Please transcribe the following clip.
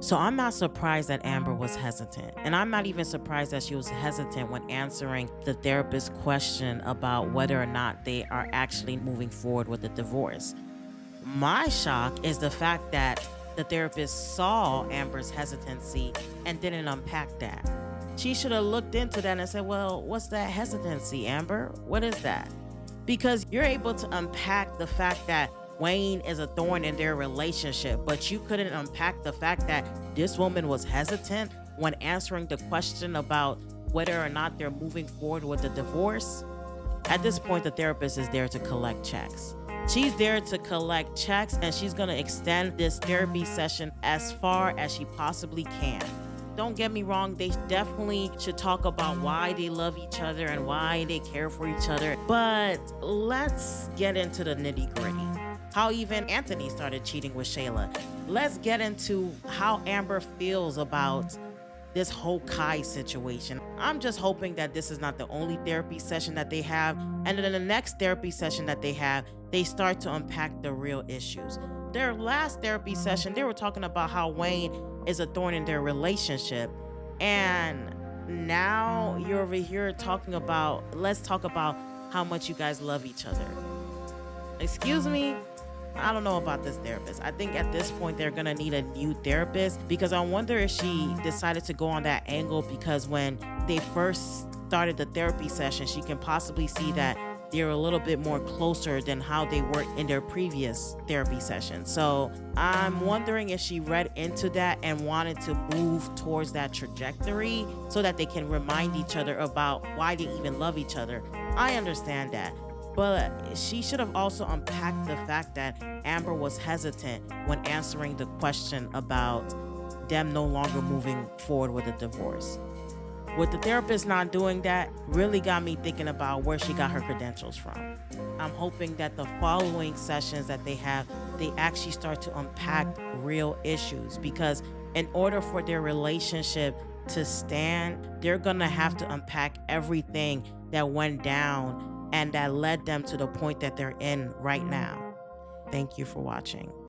So I'm not surprised that Amber was hesitant. And I'm not even surprised that she was hesitant when answering the therapist's question about whether or not they are actually moving forward with the divorce. My shock is the fact that the therapist saw Amber's hesitancy and didn't unpack that. She should have looked into that and said, well, what's that hesitancy, Amber? What is that? Because you're able to unpack the fact that Wayne is a thorn in their relationship, but you couldn't unpack the fact that this woman was hesitant when answering the question about whether or not they're moving forward with the divorce. At this point, the therapist is there to collect checks. She's there to collect checks, and she's going to extend this therapy session as far as she possibly can. Don't get me wrong, they definitely should talk about why they love each other and why they care for each other. But let's get into the nitty-gritty. How even Anthony started cheating with Shayla. Let's get into how Amber feels about this whole Kai situation. I'm just hoping that this is not the only therapy session that they have, and then the next therapy session that they have, they start to unpack the real issues. Their last therapy session, they were talking about how Wayne is a thorn in their relationship, and now you're over here talking about, let's talk about how much you guys love each other. Excuse me? I don't know about this therapist. I think at this point they're gonna need a new therapist, because I wonder if she decided to go on that angle because when they first started the therapy session, she can possibly see that they're a little bit more closer than how they were in their previous therapy session. So I'm wondering if she read into that and wanted to move towards that trajectory so that they can remind each other about why they even love each other. I understand that. But she should have also unpacked the fact that Amber was hesitant when answering the question about them no longer moving forward with a divorce. With the therapist not doing that, really got me thinking about where she got her credentials from. I'm hoping that the following sessions that they have, they actually start to unpack real issues, because in order for their relationship to stand, they're gonna have to unpack everything that went down and that led them to the point that they're in right now. Thank you for watching.